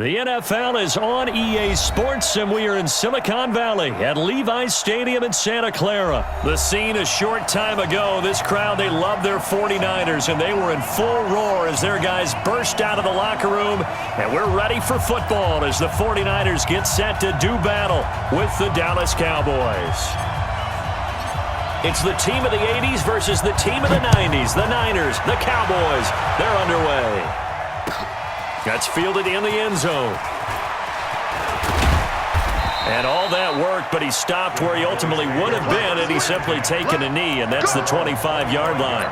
The NFL is on EA Sports, and we are in Silicon Valley at Levi's Stadium in Santa Clara. The scene a short time ago. This crowd, they love their 49ers, and they were in full roar as their guys burst out of the locker room. And we're ready for football as the 49ers get set to do battle with the Dallas Cowboys. It's the team of the 80s versus the team of the 90s. The Niners, the Cowboys, they're underway. That's fielded in the end zone. And all that worked, but he stopped where he ultimately would have been had he simply taken a knee, and that's the 25-yard line.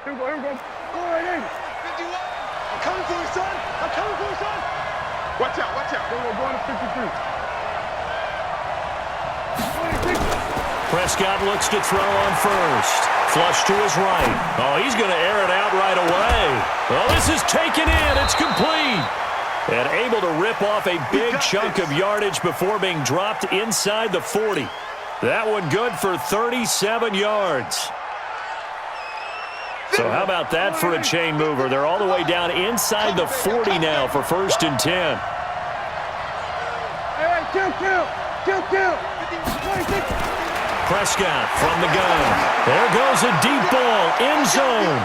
Here we go. Go right in. 51. I'm coming for you, son. I'm coming for you, son. Watch out, watch out. We're going to 53. Prescott looks to throw on first. Flush to his right. Oh, he's going to air it out right away. Well, this is taken in. It's complete. And able to rip off a big chunk of yardage before being dropped inside the 40. That one good for 37 yards. So how about that for a chain mover? They're all the way down inside the 40 now for 1st and 10. All right, kill. Prescott from the gun. There goes a deep ball, end zone.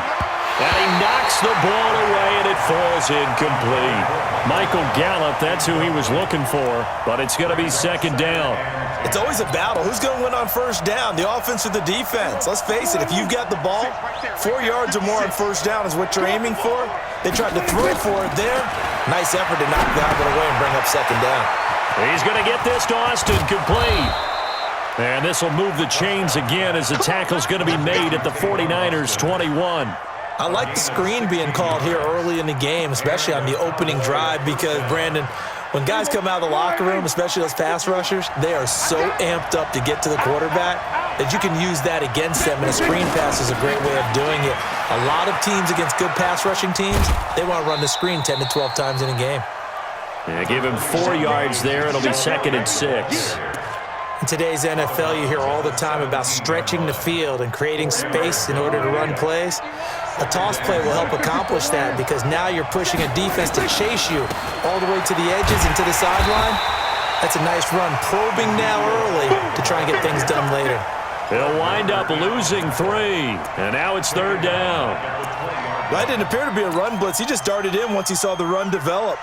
And he knocks the ball away, and it falls incomplete. Michael Gallup, that's who he was looking for, but it's going to be 2nd down. It's always a battle. Who's going to win on 1st down, the offense or the defense? Let's face it, if you've got the ball, 4 yards or more on 1st down is what you're aiming for. They tried to throw for it there. Nice effort to knock that one away and bring up 2nd down. He's going to get this to Austin, complete. And this will move the chains again as the tackle's going to be made at the 49ers' 21. I like the screen being called here early in the game, especially on the opening drive, because, Brandon, when guys come out of the locker room, especially those pass rushers, they are so amped up to get to the quarterback that you can use that against them, and a screen pass is a great way of doing it. A lot of teams against good pass rushing teams, they want to run the screen 10 to 12 times in a game. Yeah, give him 4 yards there. It'll be 2nd and 6. In today's NFL, you hear all the time about stretching the field and creating space in order to run plays. A toss play will help accomplish that because now you're pushing a defense to chase you all the way to the edges and to the sideline. That's a nice run, probing now early to try and get things done later. He'll wind up losing 3, and now it's 3rd down. That didn't appear to be a run blitz. He just darted in once he saw the run develop.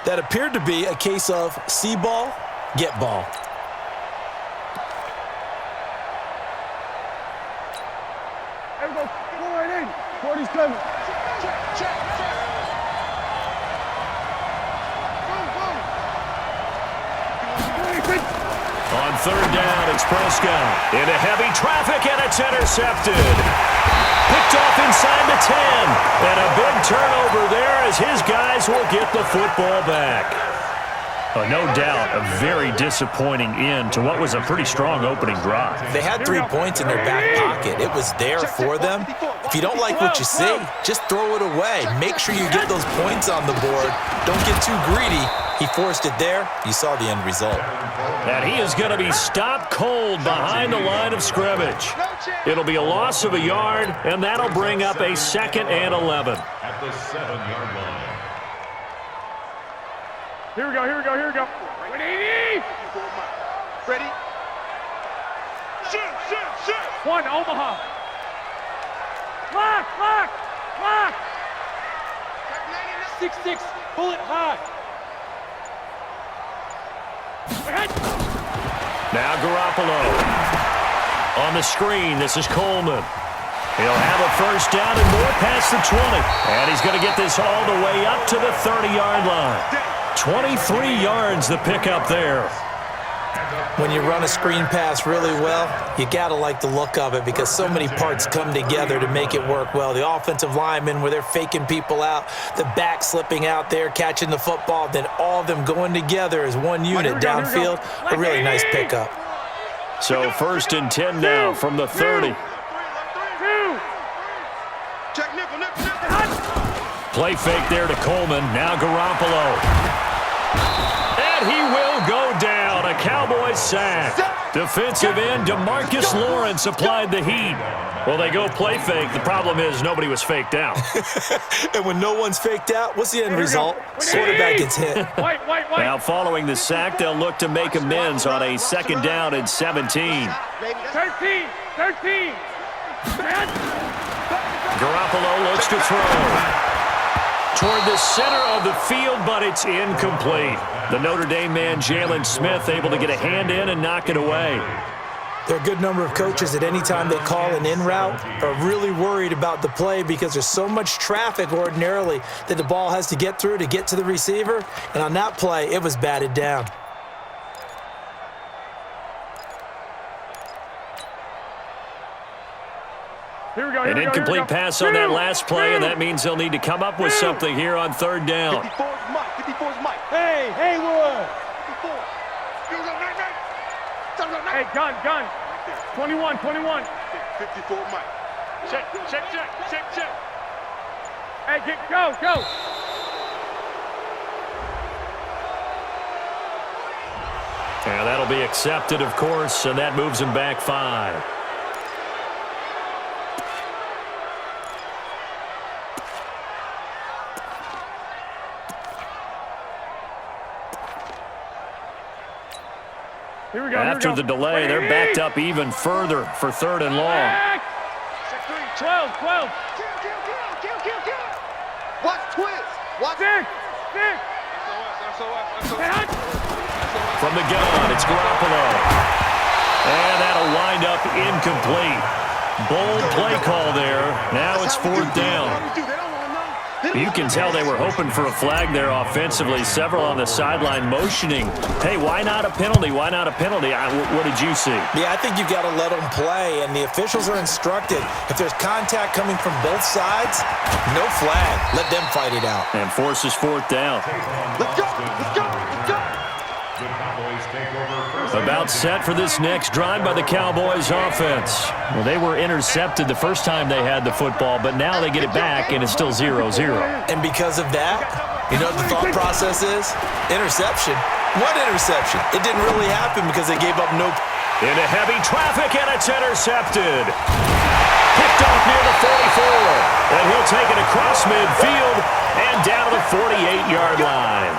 That appeared to be a case of see ball, get ball. Here we go. Go right in. 47. Check. On 3rd down, it's Prescott. Into heavy traffic, and it's intercepted. Picked off inside the 10. And a big turnover there as his guys will get the football back. No doubt a very disappointing end to what was a pretty strong opening drive. They had 3 points in their back pocket. It was there for them. If you don't like what you see, just throw it away. Make sure you get those points on the board. Don't get too greedy. He forced it there. You saw the end result. And he is going to be stopped cold behind the line of scrimmage. It'll be a loss of a yard, and that'll bring up a 2nd and 11. At the 7-yard line. Here we go. Ready? Shoot. 1, Omaha. Lock. 6-6, pull it high. Now Garoppolo. On the screen, this is Coleman. He'll have a 1st down and more past the 20. And he's going to get this all the way up to the 30-yard line. 23 yards the pickup there. When you run a screen pass really well, you got to like the look of it because so many parts come together to make it work well. The offensive linemen, where they're faking people out, the back slipping out there, catching the football, then all of them going together as one unit downfield. A really nice pickup. So 1st and 10 now from the 30. Play fake there to Coleman. Now Garoppolo. And he will go down. A Cowboys sack. Defensive end DeMarcus Lawrence applied the heat. Well, they go play fake. The problem is nobody was faked out. And when no one's faked out, what's the end result? Quarterback gets hit. Now following the sack, they'll look to make amends on a 2nd down and 17. 13. Garoppolo looks to throw. Toward the center of the field, but it's incomplete. The Notre Dame man, Jalen Smith, able to get a hand in and knock it away. There are a good number of coaches at any time they call an in route are really worried about the play because there's so much traffic ordinarily that the ball has to get through to get to the receiver. And on that play, it was batted down. An incomplete pass on that last play, and that means they'll need to come up with something here on 3rd down. 54's Mike. Hey, Haywood. 54. Hey, gun. 21. 54 Mike. Check. Hey, go. And that'll be accepted, of course, and that moves him back 5. After the delay, they're backed up even further for 3rd and long. 12. Watch twist. Watch it. From the gun, it's Garoppolo. And that'll wind up incomplete. Bold play call there. Now it's 4th down. You can tell they were hoping for a flag there offensively. Several on the sideline motioning. Hey, why not a penalty? What did you see? Yeah, I think you've got to let them play, and the officials are instructed. If there's contact coming from both sides, no flag. Let them fight it out. And forces 4th down. Let's go. The Cowboys take over. About set for this next drive by the Cowboys offense. Well, they were intercepted the first time they had the football, but now they get it back, and it's still 0-0. And because of that, you know what the thought process is? Interception. What interception? It didn't really happen because they gave up no... Into heavy traffic, and it's intercepted. Picked off near the 44. And he'll take it across midfield and down to the 48-yard line.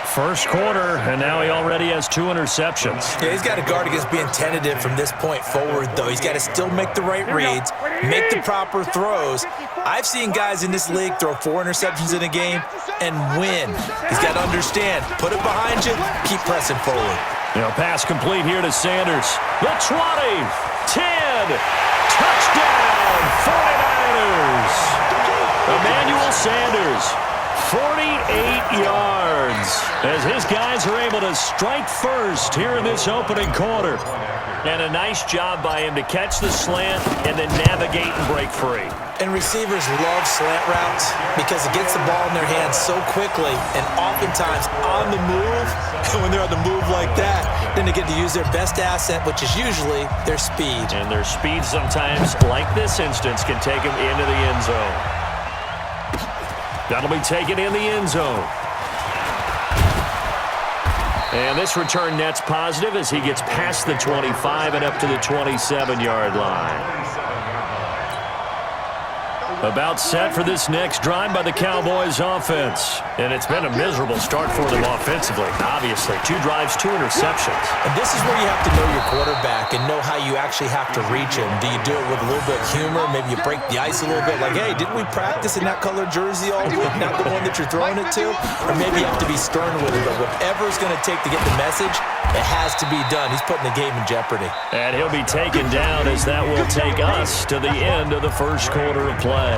First quarter, and now he already has 2 interceptions. Yeah, he's got to guard against being tentative from this point forward, though. He's got to still make the right reads, make the proper throws. I've seen guys in this league throw 4 interceptions in a game and win. He's got to understand, put it behind you, keep pressing forward. Pass complete here to Sanders. The 20, 10, touchdown, 49ers. Emmanuel Sanders. 48 yards as his guys are able to strike first here in this opening quarter. And a nice job by him to catch the slant and then navigate and break free. And receivers love slant routes because it gets the ball in their hands so quickly and oftentimes on the move. And when they're on the move like that, then they get to use their best asset, which is usually their speed. And their speed sometimes, like this instance, can take them into the end zone. That'll be taken in the end zone. And this return net's positive as he gets past the 25 and up to the 27-yard line. About set for this next drive by the Cowboys offense. And it's been a miserable start for them offensively, obviously. 2 drives, 2 interceptions. And this is where you have to know your quarterback and know how you actually have to reach him. Do you do it with a little bit of humor? Maybe you break the ice a little bit like, hey, didn't we practice in that colored jersey all week, not the one that you're throwing it to? Or maybe you have to be stern with it. But whatever it's going to take to get the message, it has to be done. He's putting the game in jeopardy. And he'll be taken down as that will take us to the end of the first quarter of play.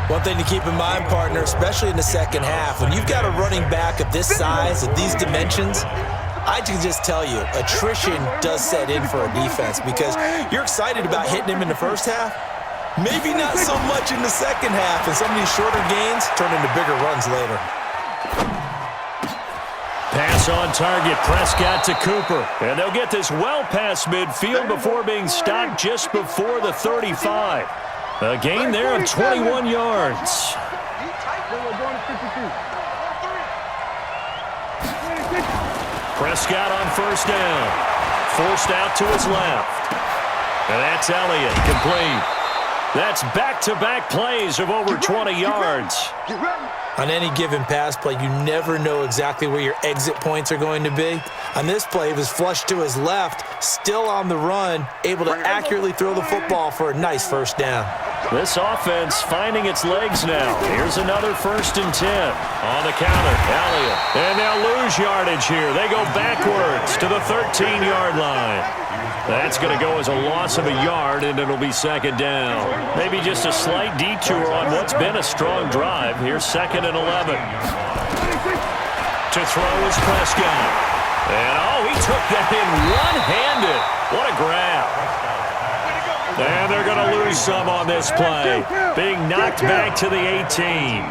One thing to keep in mind, partner, especially in the second half, when you've got a running back of this size, of these dimensions, I can just tell you, attrition does set in for a defense because you're excited about hitting him in the first half. Maybe not so much in the second half, and some of these shorter gains turn into bigger runs later. Pass on target, Prescott to Cooper. And they'll get this well past midfield before being stopped just before the 35. A gain there of 21 yards. Prescott on first down. Forced out to his left. And that's Elliott, complete. That's back-to-back plays of over 20 yards. On any given pass play, you never know exactly where your exit points are going to be. On this play, it was flushed to his left, still on the run, able to accurately throw the football for a nice first down. This offense finding its legs now. Here's another 1st and 10. On the counter, Elliott. And they'll lose yardage here. They go backwards to the 13-yard line. That's going to go as a loss of a yard, and it'll be 2nd down. Maybe just a slight detour on what's been a strong drive. Here's 2nd and 11. To throw is Prescott. And, he took that in one-handed. What a grab. And they're going to lose some on this play. Being knocked back to the 18.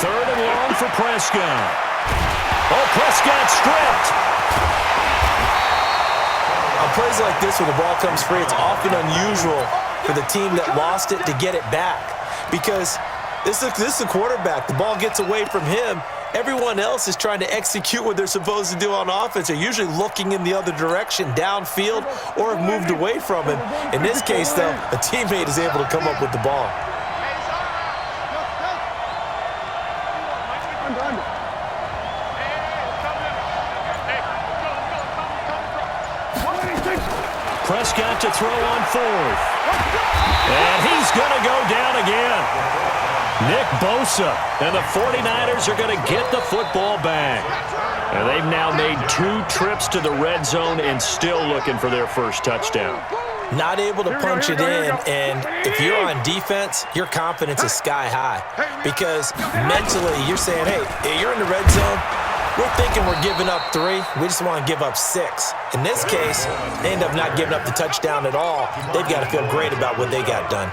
Third and long for Prescott. Prescott stripped. On plays like this where the ball comes free, it's often unusual for the team that lost it to get it back. Because this is the quarterback. The ball gets away from him. Everyone else is trying to execute what they're supposed to do on offense. They're usually looking in the other direction, downfield, or have moved away from him. In this case, though, a teammate is able to come up with the ball. Prescott to throw on 4th. And he's going to go down again. Nick Bosa. And the 49ers are going to get the football back. And they've now made 2 trips to the red zone and still looking for their first touchdown. Not able to punch it in, and if you're on defense, your confidence is sky high. Because mentally, you're saying, hey, you're in the red zone. We're thinking we're giving up 3. We just want to give up 6. In this case, they end up not giving up the touchdown at all. They've got to feel great about what they got done.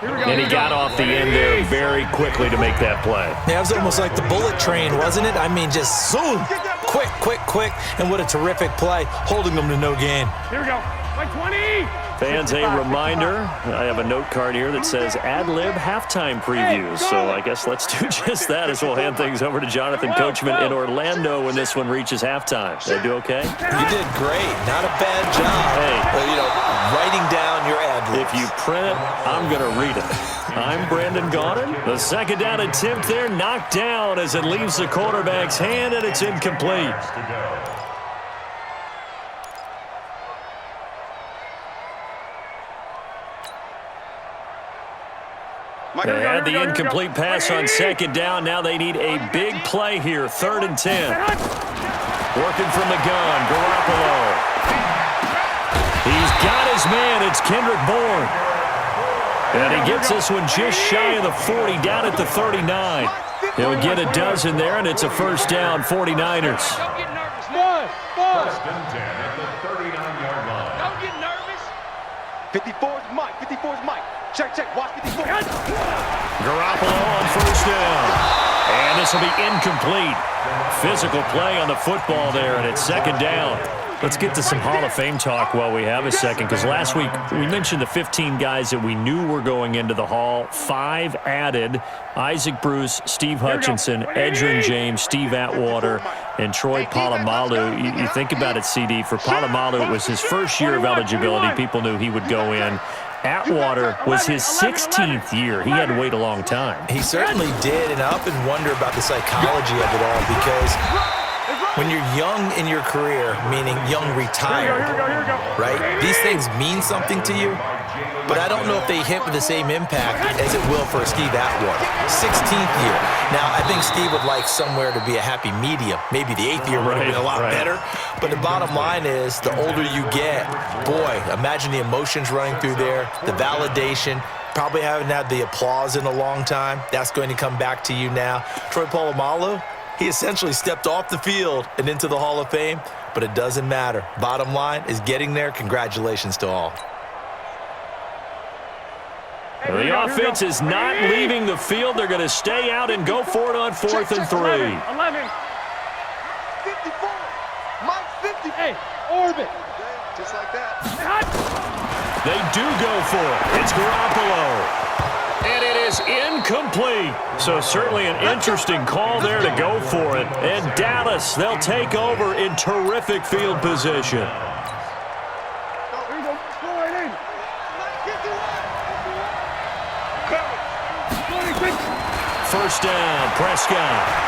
And he got off the end there very quickly to make that play. Yeah, it was almost like the bullet train, wasn't it? I mean, just zoom, quick, quick, quick. And what a terrific play, holding them to no gain. Here we go. Like 20. Fans, a reminder, I have a note card here that says ad-lib halftime previews. So I guess let's do just that as we'll hand things over to Jonathan Coachman in Orlando when this one reaches halftime. They do okay? You did great. Not a bad job. Hey. Writing down your ad-libs. If you print it, I'm going to read it. I'm Brandon Gaudin. The 2nd down attempt there knocked down as it leaves the quarterback's hand, and it's incomplete. They had the incomplete pass on 2nd down. Now they need a big play here. 3rd and 10. Working from the gun, Garoppolo. He's got his man. It's Kendrick Bourne. And he gets this one just shy of the 40, down at the 39. He'll get a dozen there, and it's a first down, 49ers. Don't get nervous. First and 10 at the 39-yard line. Don't get nervous. 54's Mike. 54's Mike. Check, watch 54. Garoppolo on first down. And this will be incomplete. Physical play on the football there, and it's 2nd down. Let's get to some Hall of Fame talk while we have a second, because last week we mentioned the 15 guys that we knew were going into the Hall. 5 added: Isaac Bruce, Steve Hutchinson, Edgerrin James, Steve Atwater, and Troy Polamalu. You think about it, CD. For Polamalu, it was his first year of eligibility. People knew he would go in. Atwater was his 16th year. He had to wait a long time. He certainly did, and I often wonder about the psychology of it all, because when you're young in your career, meaning young retired, right, these things mean something to you, but I don't know if they hit with the same impact as it will for Steve Atwater. 16th year. Now, I think Steve would like somewhere to be a happy medium. Maybe the 8th year would have been a lot better. But the bottom line is, the older you get, boy, imagine the emotions running through there, the validation, probably haven't had the applause in a long time. That's going to come back to you now. Troy Polamalu, he essentially stepped off the field and into the Hall of Fame, but it doesn't matter. Bottom line is getting there. Congratulations to all. The offense is not leaving the field. They're going to stay out and go for it on 4th and 3. 11. 54. Mike 50. Hey, orbit. Just like that. They do go for it. It's Garoppolo. And it is incomplete. So certainly an interesting call there to go for it. And Dallas, they'll take over in terrific field position. First down, Prescott.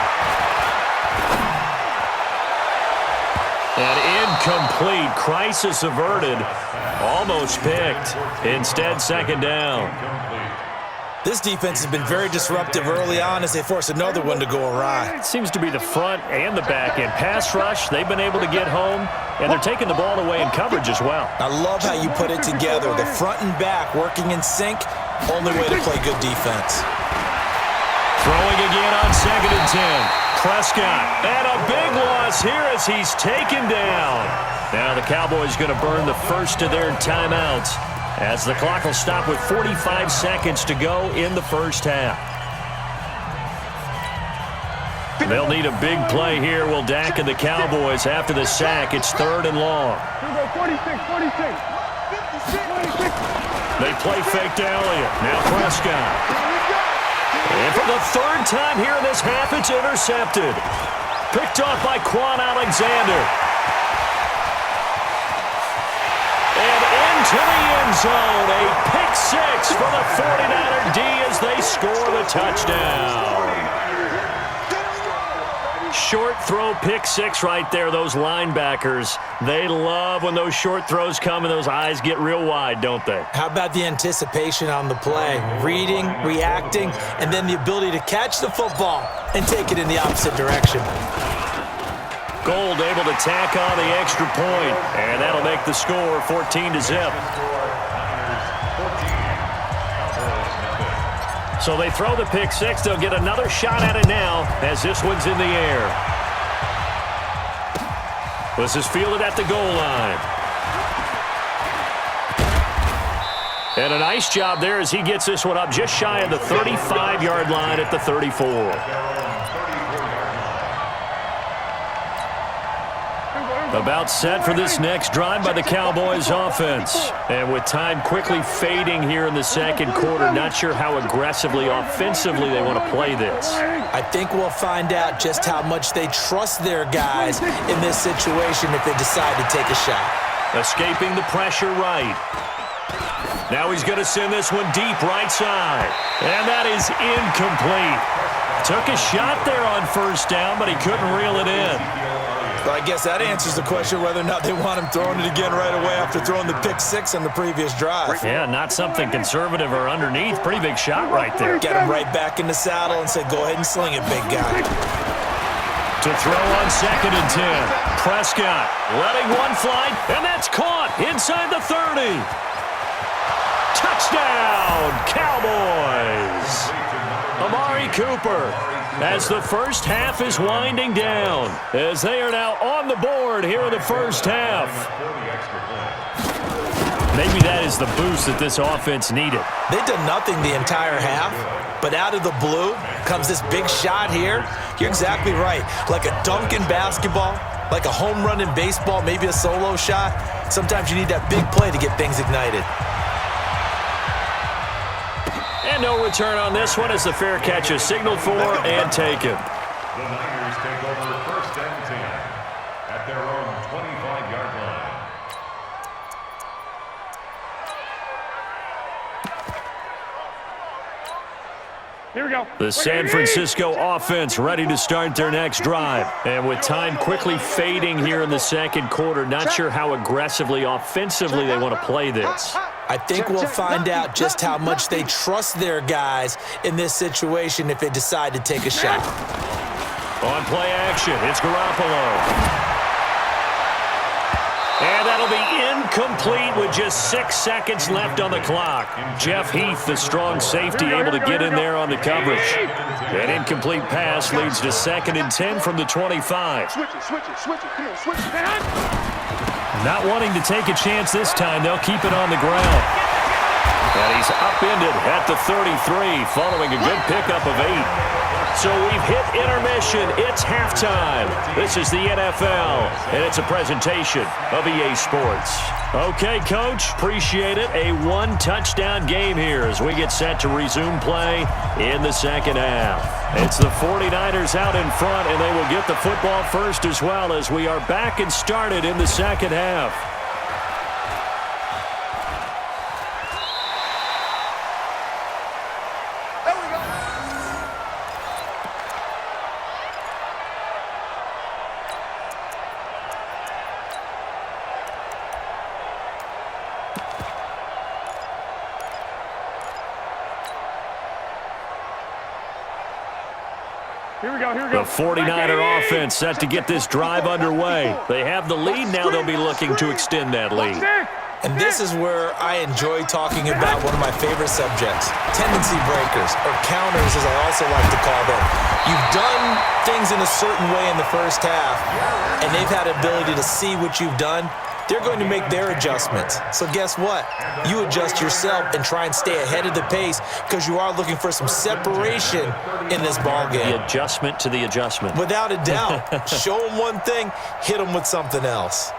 And incomplete. Crisis averted. Almost picked. Instead, second down. This defense has been very disruptive early on as they force another one to go awry. It seems to be the front and the back end. Pass rush, they've been able to get home, and they're taking the ball away in coverage as well. I love how you put it together. The front and back working in sync. Only way to play good defense. Throwing again on 2nd and 10. Prescott, and a big loss here as he's taken down. Now the Cowboys going to burn the first of their timeouts as the clock will stop with 45 seconds to go in the first half. They'll need a big play here, will Dak and the Cowboys after the sack. It's 3rd and long. 46. They play fake to Elliott. Now Prescott. And for the 3rd time here in this half, it's intercepted. Picked off by Quan Alexander. And into the end zone. A pick 6 for the 49er D as they score the touchdown. Short throw, pick 6 right there. Those linebackers, they love when those short throws come and those eyes get real wide, don't they? How about the anticipation on the play? Reading, reacting, and then the ability to catch the football and take it in the opposite direction. Gold able to tack on the extra point, and that'll make the score 14-0. So they throw the pick 6. They'll get another shot at it now as this one's in the air. This is fielded at the goal line. And a nice job there as he gets this one up just shy of the 35-yard line at the 34. About set for this next drive by the Cowboys offense. And with time quickly fading here in the second quarter, not sure how aggressively, offensively they want to play this. I think we'll find out just how much they trust their guys in this situation if they decide to take a shot. Escaping the pressure right. Now he's going to send this one deep right side. And that is incomplete. Took a shot there on first down, but he couldn't reel it in. Well, I guess that answers the question whether or not they want him throwing it again right away after throwing the pick 6 on the previous drive. Yeah, not something conservative or underneath. Pretty big shot right there. Get him right back in the saddle and say, go ahead and sling it, big guy. To throw on 2nd and 10. Prescott letting one fly, and that's caught inside the 30. Touchdown, Cowboys. Amari Cooper. As the first half is winding down, as they are now on the board here in the first half. Maybe that is the boost that this offense needed. They've done nothing the entire half, but out of the blue comes this big shot here. You're exactly right. Like a dunk in basketball, like a home run in baseball, maybe a solo shot. Sometimes you need that big play to get things ignited. And no return on this one as the fair catch is signaled for and taken. The Niners take over 1st and 10 at their own 25-yard line. Here we go. The San Francisco offense ready to start their next drive. And with time quickly fading here in the second quarter, not sure how aggressively, offensively they want to play this. I think we'll find out just how much they trust their guys in this situation if they decide to take a shot. On play action, it's Garoppolo. And that'll be incomplete with just 6 seconds left on the clock. Jeff Heath, the strong safety, able to get in there on the coverage. An incomplete pass leads to 2nd and 10 from the 25. Switch it. Come on, switch it. Not wanting to take a chance this time, they'll keep it on the ground. And he's upended at the 33 following a good pickup of 8. So we've hit intermission. It's halftime. This is the NFL, and it's a presentation of EA Sports. Okay, Coach, appreciate it. A one-touchdown game here as we get set to resume play in the second half. It's the 49ers out in front, and they will get the football first as well as we are back and started in the second half. Here we go, here we go. The 49er offense set to get this drive underway. They have the lead. Now they'll be looking to extend that lead. And this is where I enjoy talking about one of my favorite subjects, tendency breakers, or counters as I also like to call them. You've done things in a certain way in the first half, and they've had ability to see what you've done. They're going to make their adjustments. So guess what? You adjust yourself and try and stay ahead of the pace because you are looking for some separation in this ballgame. The adjustment to the adjustment. Without a doubt. Show them one thing, hit them with something else.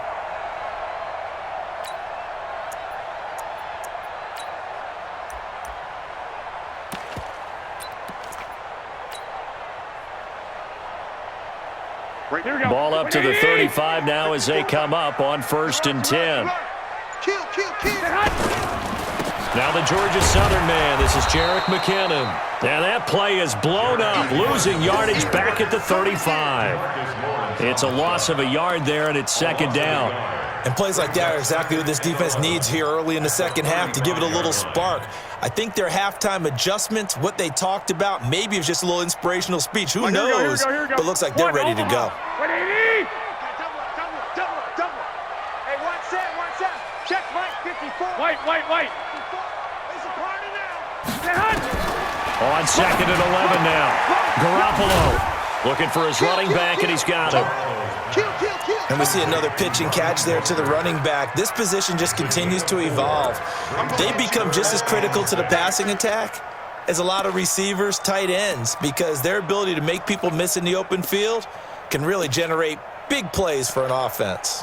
Ball up to the 35 now as they come up on 1st and 10. Now the Georgia Southern man. This is Jerick McKinnon. And that play is blown up, losing yardage back at the 35. It's a loss of a yard there, and it's second down. And plays like that are exactly what this defense needs here early in the second half to give it a little spark. I think their halftime adjustments, what they talked about, maybe it was just a little inspirational speech. Who knows? But looks like they're ready to go. 180. Double. Hey, watch that. Check Mike, 54. White. 54. It's a party now. On 2nd and 11 now. Garoppolo looking for his running back, and he's got him. And we see another pitch and catch there to the running back. This position just continues to evolve. They become just as critical to the passing attack as a lot of receivers, tight ends, because their ability to make people miss in the open field can really generate big plays for an offense.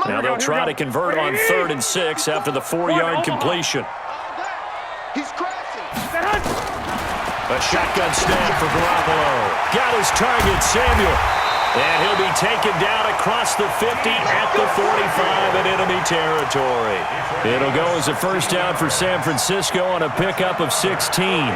Now they'll try to convert on 3rd and 6 after the 4-yard completion. He's crashing. A shotgun snap for Garoppolo. Got his target, Samuel. And he'll be taken down across the 50 at the 45 in enemy territory. It'll go as a first down for San Francisco on a pickup of 16.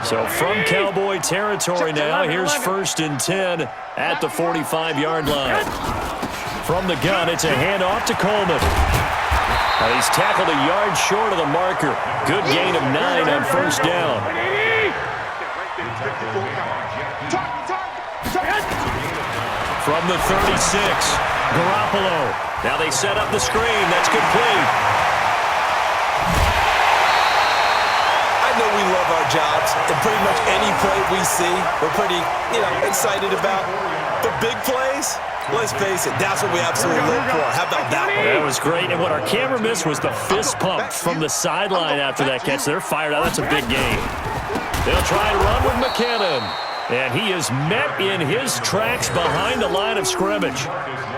So from Cowboy territory now, here's 1st and 10 at the 45-yard line. From the gun, it's a handoff to Coleman. He's tackled a yard short of the marker. Good gain of 9 on 1st down. From the 36, Garoppolo. Now they set up the screen. That's complete. I know we love our jobs, and pretty much any play we see, we're pretty, excited about. But big plays, let's face it, that's what we absolutely live for. How about that one? That was great, and what our camera missed was the fist pump from the sideline after that catch. They're fired out. That's a big game. They'll try to run with McKinnon, and he is met in his tracks behind the line of scrimmage.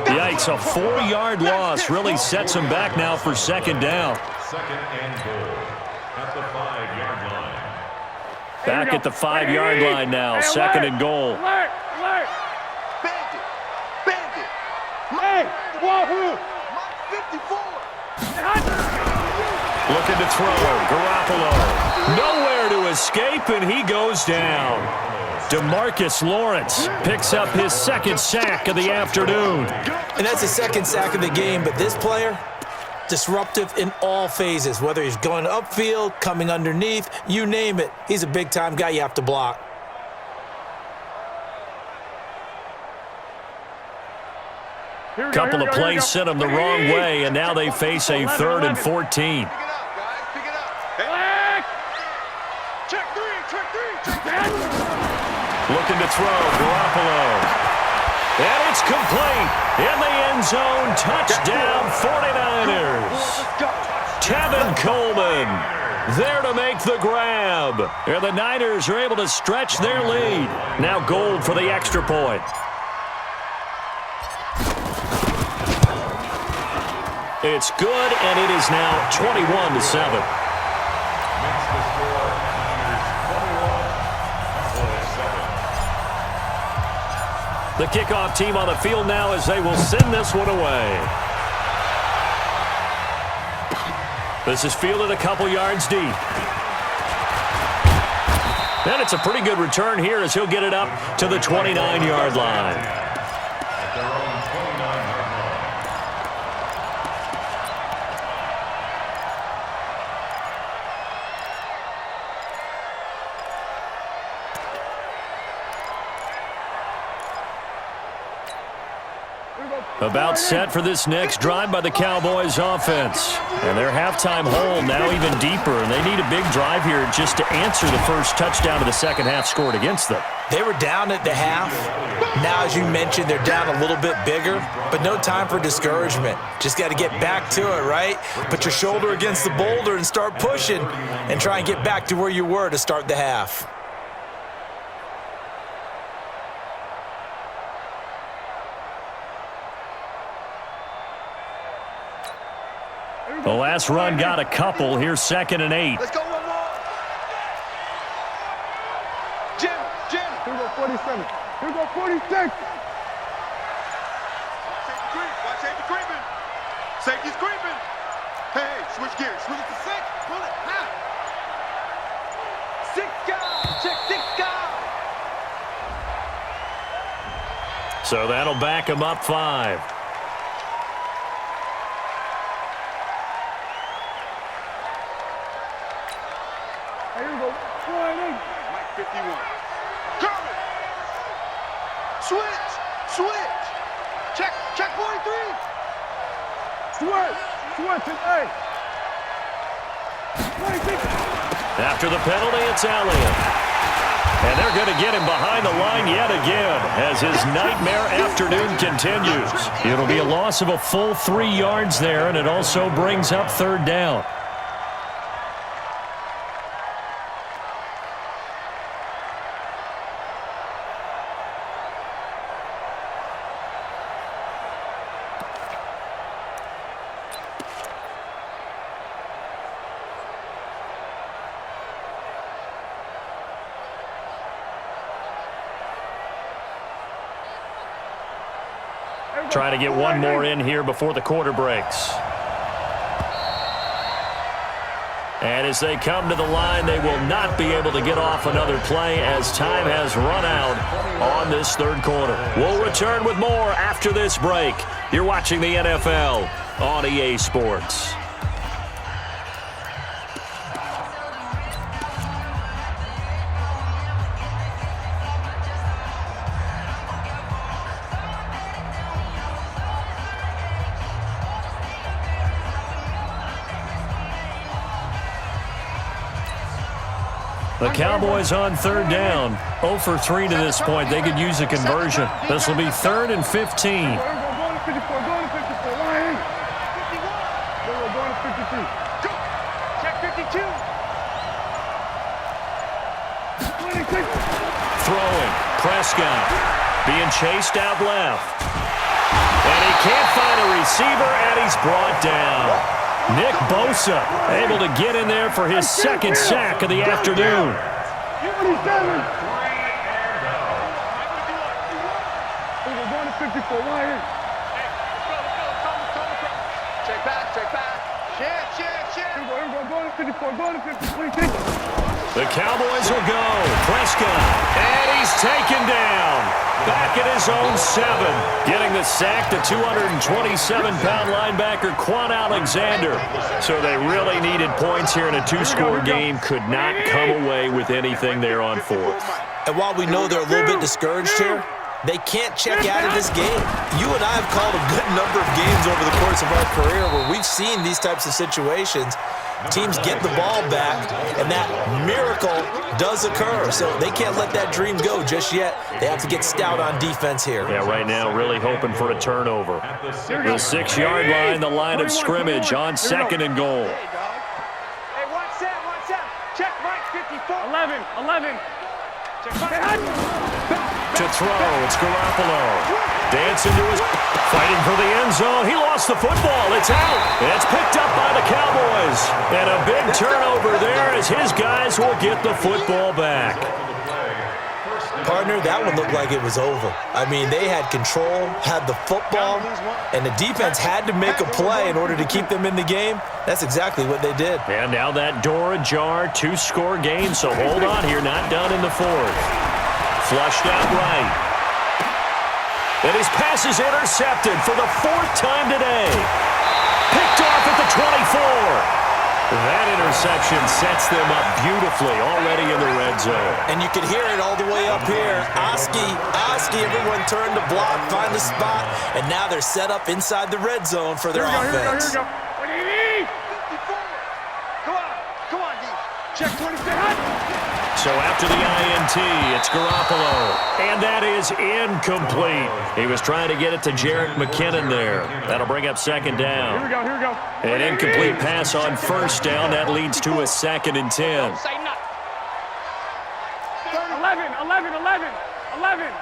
Yikes, a 4-yard loss really sets him back now for 2nd down. Second and goal at the 5-yard line. Back at the 5-yard line now, 2nd and goal. Alert! Bandit! Hey! Wahoo! 54! Looking to throw, Garoppolo. Nowhere to escape, and he goes down. DeMarcus Lawrence picks up his 2nd sack of the afternoon. And that's the 2nd sack of the game, but this player, disruptive in all phases, whether he's going upfield, coming underneath, you name it. He's a big-time guy you have to block. Couple of plays sent them the wrong way, and now they face a 3rd and 14. Looking to throw, Garoppolo. And it's complete. In the end zone, touchdown 49ers. Tevin Coleman there to make the grab. And the Niners are able to stretch their lead. Now Gold for the extra point. It's good, and it is now 21-7. The kickoff team on the field now as they will send this one away. This is fielded a couple yards deep. And it's a pretty good return here as he'll get it up to the 29-yard line. About set for this next drive by the Cowboys offense. And their halftime hole now even deeper, and they need a big drive here just to answer the first touchdown of the second half scored against them. They were down at the half. Now, as you mentioned, they're down a little bit bigger, but no time for discouragement. Just got to get back to it, right? Put your shoulder against the boulder and start pushing and try and get back to where you were to start the half. The last run got a couple. Here's 2nd and 8. Let's go one more. Jim. Here we go 47. Here we go 46. Watch safety creeping. Safety's creeping. Hey, switch gears. Switch it to 6. Pull it. Now. 6 guys. Check 6 guys. So that'll back him up 5. Here we go 48. Mike 51. Coming. Switch. Check 43. Switch and 8. 26. After the penalty, it's Elliott. And they're going to get him behind the line yet again as his nightmare afternoon continues. It'll be a loss of a full 3 yards there, and it also brings up 3rd down. Trying to get one more in here before the quarter breaks. And as they come to the line, they will not be able to get off another play as time has run out on this 3rd quarter. We'll return with more after this break. You're watching the NFL on EA Sports. The Cowboys on 3rd down. 0 for 3 to this point. They could use a conversion. This will be 3rd and 15. Go to 54. Go to 54. Line 8. Go to 52. Go. Check 52. 26. Throwing. Prescott being chased out left. And he can't find a receiver, and he's brought down. Nick Bosa able to get in there for his 2nd sack of the afternoon. 27. We're going to 54. Line 8. Check back. Shit. Here we go. Go to 54. Go to 50. 26. The Cowboys will go. Prescott. And he's taken down. Back at his own 7. Getting the sack, the 227-pound linebacker, Quan Alexander. So they really needed points here in a 2-score game. Could not come away with anything there on 4th. And while we know they're a little bit discouraged here, They can't check out of this game. You and I have called a good number of games over the course of our career where we've seen these types of situations. Teams get the ball back, and that miracle does occur. So they can't let that dream go just yet. They have to get stout on defense here. Yeah, right now really hoping for a turnover. The 6-yard line, the line of scrimmage on 2nd and goal. Hey, watch that. Check Mike, 54. 11. Check Mike. To throw, it's Garoppolo. Dancing to his... Fighting for the end zone. He lost the football. It's out. And it's picked up by the Cowboys. And a big turnover there as his guys will get the football back. Partner, that one looked like it was over. I mean, they had control, had the football, and the defense had to make a play in order to keep them in the game. That's exactly what they did. And now that door ajar, 2-score game, so hold on here, not done in the 4th. Flushed out right. And his pass is intercepted for the 4th time today. Picked off at the 24. That interception sets them up beautifully already in the red zone. And you can hear it all the way up here. Oski, everyone turned to block, find the spot, and now they're set up inside the red zone for their offense. Here we go. What do you need? 54. Come on, D. Check 26. So after the INT, it's Garoppolo. And that is incomplete. He was trying to get it to Jerick McKinnon there. That'll bring up 2nd down. Here we go. An incomplete pass on 1st down. That leads to a 2nd and 10. 11.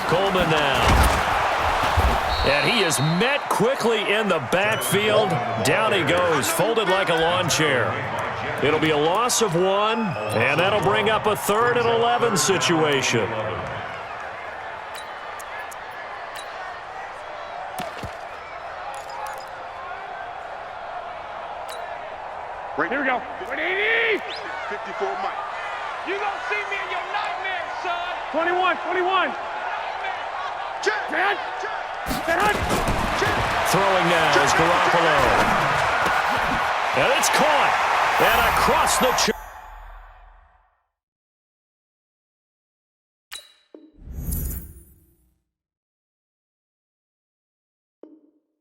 Coleman now. And he is met quickly in the backfield. Down he goes, folded like a lawn chair. It'll be a loss of 1, and that'll bring up a 3rd and 11 situation. Here we go. What do you need? 54 Mike. You gonna see me in your nightmares, son. 21. Check. Throwing now is Garoppolo. And it's caught. And across the...